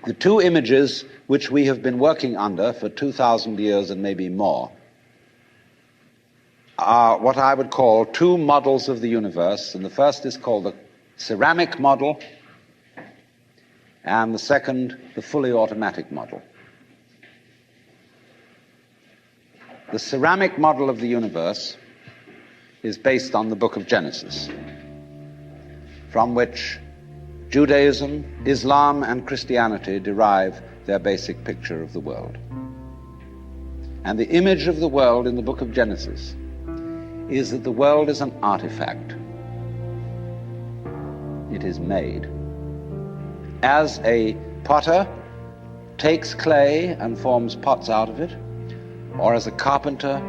The two images which we have been working under for 2,000 years and maybe more are what I would call two models of the universe, and the first is called the ceramic model, and the second, the fully automatic model. The ceramic model of the universe is based on the book of Genesis, from which Judaism, Islam, and Christianity derive their basic picture of the world. And the image of the world in the book of Genesis is that the world is an artifact. It is made. As a potter takes clay and forms pots out of it, or as a carpenter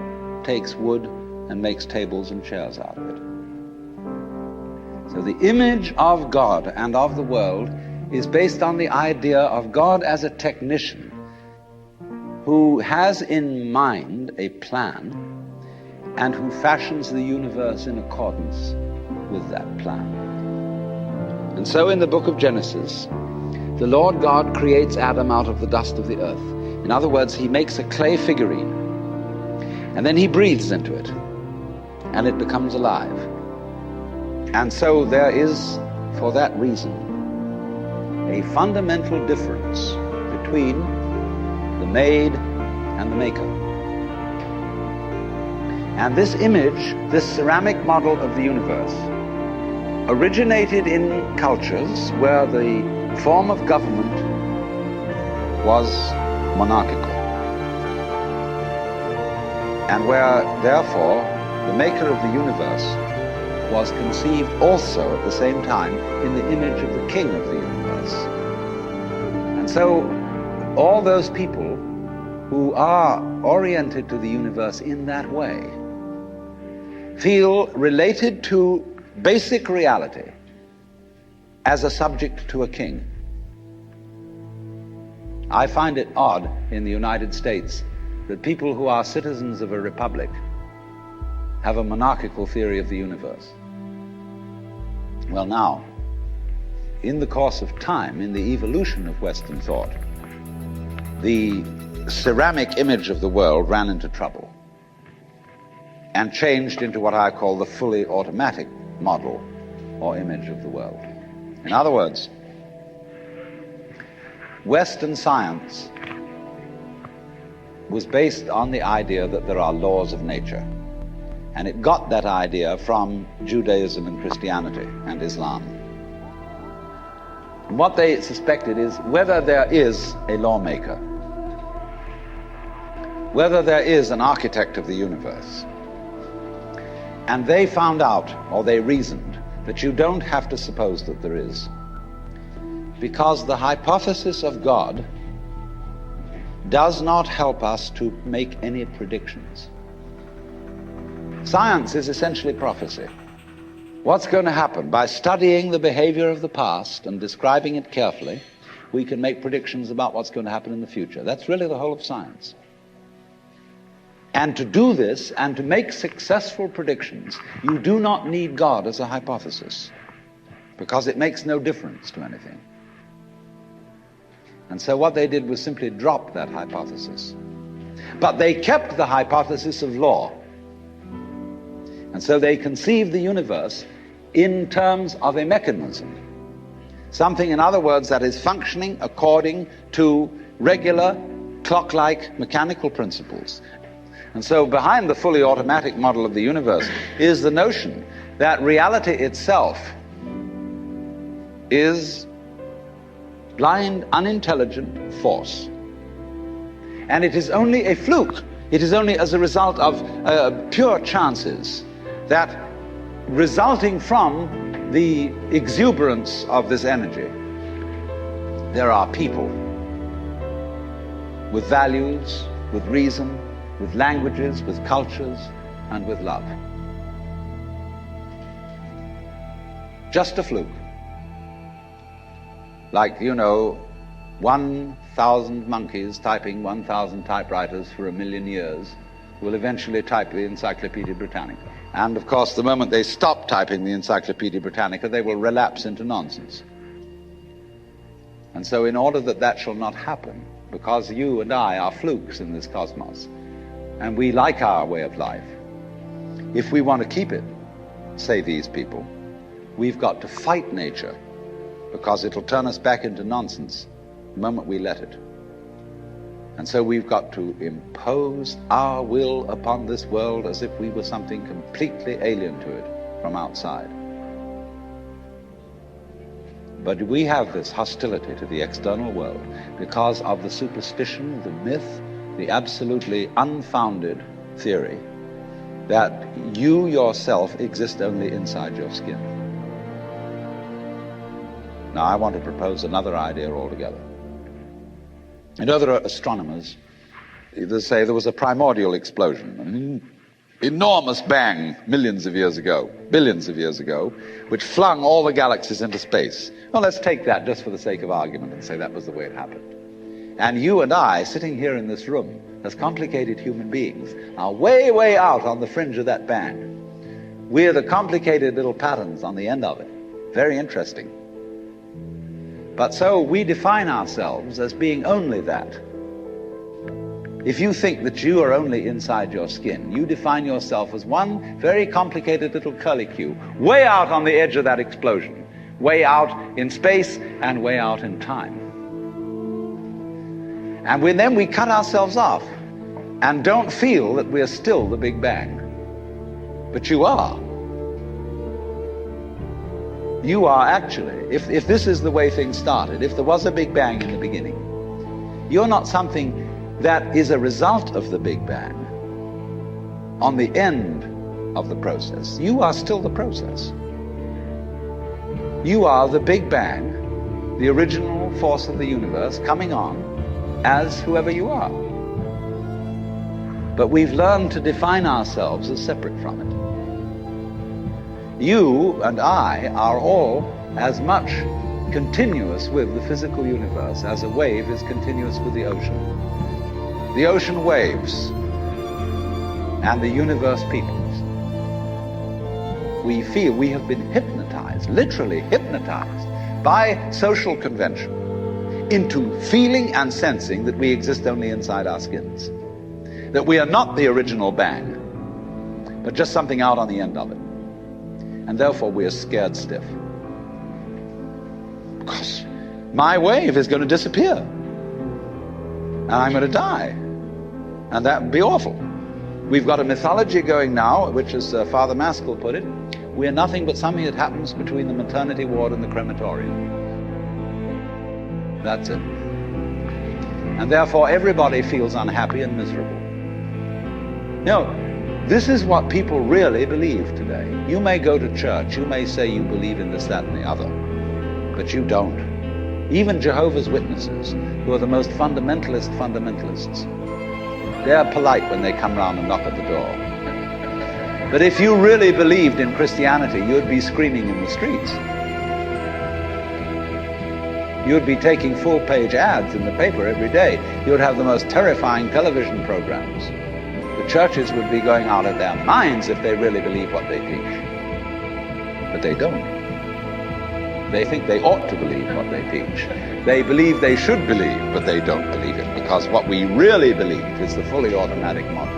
takes wood and makes tables and chairs out of it. So the image of God and of the world is based on the idea of God as a technician who has in mind a plan and who fashions the universe in accordance with that plan. And so in the book of Genesis, the Lord God creates Adam out of the dust of the earth. In other words, he makes a clay figurine, and then he breathes into it, and it becomes alive. And so there is, for that reason, a fundamental difference between the made and the maker. And this image, this ceramic model of the universe, originated in cultures where the form of government was monarchical, and where, therefore, the maker of the universe was conceived also at the same time in the image of the king of the universe. And so all those people who are oriented to the universe in that way feel related to basic reality as a subject to a king. I find it odd in the United States that people who are citizens of a republic have a monarchical theory of the universe. Well, now, in the course of time, in the evolution of Western thought, the ceramic image of the world ran into trouble and changed into what I call the fully automatic model or image of the world. In other words, Western science was based on the idea that there are laws of nature. And it got that idea from Judaism and Christianity and Islam. And what they suspected is whether there is a lawmaker, whether there is an architect of the universe. And they found out, or they reasoned, that you don't have to suppose that there is, because the hypothesis of God does not help us to make any predictions. Science is essentially prophecy. What's going to happen? By studying the behavior of the past and describing it carefully, we can make predictions about what's going to happen in the future. That's really the whole of science. And to do this and to make successful predictions, you do not need God as a hypothesis, because it makes no difference to anything. And so what they did was simply drop that hypothesis. But they kept the hypothesis of law. And so they conceived the universe in terms of a mechanism. Something, in other words, that is functioning according to regular, clock-like mechanical principles. And so behind the fully automatic model of the universe is the notion that reality itself is blind, unintelligent force. And it is only a fluke. It is only as a result of pure chances that, resulting from the exuberance of this energy, there are people with values, with reason, with languages, with cultures, and with love. Just a fluke. Like, 1,000 monkeys typing 1,000 typewriters for 1,000,000 years will eventually type the Encyclopedia Britannica. And of course, the moment they stop typing the Encyclopedia Britannica, they will relapse into nonsense. And so in order that that shall not happen, because you and I are flukes in this cosmos, and we like our way of life, if we want to keep it, say these people, we've got to fight nature, because it'll turn us back into nonsense the moment we let it. And so we've got to impose our will upon this world as if we were something completely alien to it from outside. But we have this hostility to the external world because of the superstition, the myth, the absolutely unfounded theory that you yourself exist only inside your skin. Now, I want to propose another idea altogether. You know, there are astronomers that say there was a primordial explosion, an enormous bang millions of years ago, billions of years ago, which flung all the galaxies into space. Well, let's take that just for the sake of argument and say that was the way it happened. And you and I, sitting here in this room, as complicated human beings, are way, way out on the fringe of that bang. We're the complicated little patterns on the end of it. Very interesting. But so we define ourselves as being only that. If you think that you are only inside your skin, you define yourself as one very complicated little curlicue, way out on the edge of that explosion, way out in space and way out in time. And then we cut ourselves off and don't feel that we're still the Big Bang. But you are. You are actually, if this is the way things started, if there was a Big Bang in the beginning, you're not something that is a result of the Big Bang on the end of the process. You are still the process. You are the Big Bang, the original force of the universe coming on as whoever you are. But we've learned to define ourselves as separate from it. You and I are all as much continuous with the physical universe as a wave is continuous with the ocean. The ocean waves and the universe peoples. We feel we have been hypnotized, literally hypnotized, by social convention into feeling and sensing that we exist only inside our skins. That we are not the original bang, but just something out on the end of it. And therefore we are scared stiff. Because my wave is going to disappear. And I'm going to die. And that would be awful. We've got a mythology going now, which as Father Maskell put it, we're nothing but something that happens between the maternity ward and the crematorium. That's it. And therefore everybody feels unhappy and miserable. Now, this is what people really believe today. You may go to church, you may say you believe in this, that, and the other, but you don't. Even Jehovah's Witnesses, who are the most fundamentalists, they're polite when they come round and knock at the door. But if you really believed in Christianity, you'd be screaming in the streets. You'd be taking full-page ads in the paper every day. You'd have the most terrifying television programs. The churches would be going out of their minds if they really believe what they teach. But they don't. They think they ought to believe what they teach. They believe they should believe, but they don't believe it, because what we really believe is the fully automatic model.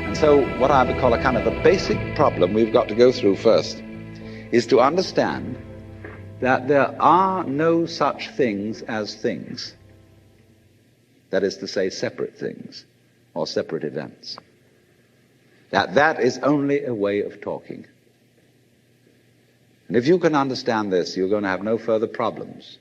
And so what I would call a kind of a basic problem we've got to go through first is to understand that there are no such things as things. That is to say, separate things or separate events. That is only a way of talking. And if you can understand this, you're going to have no further problems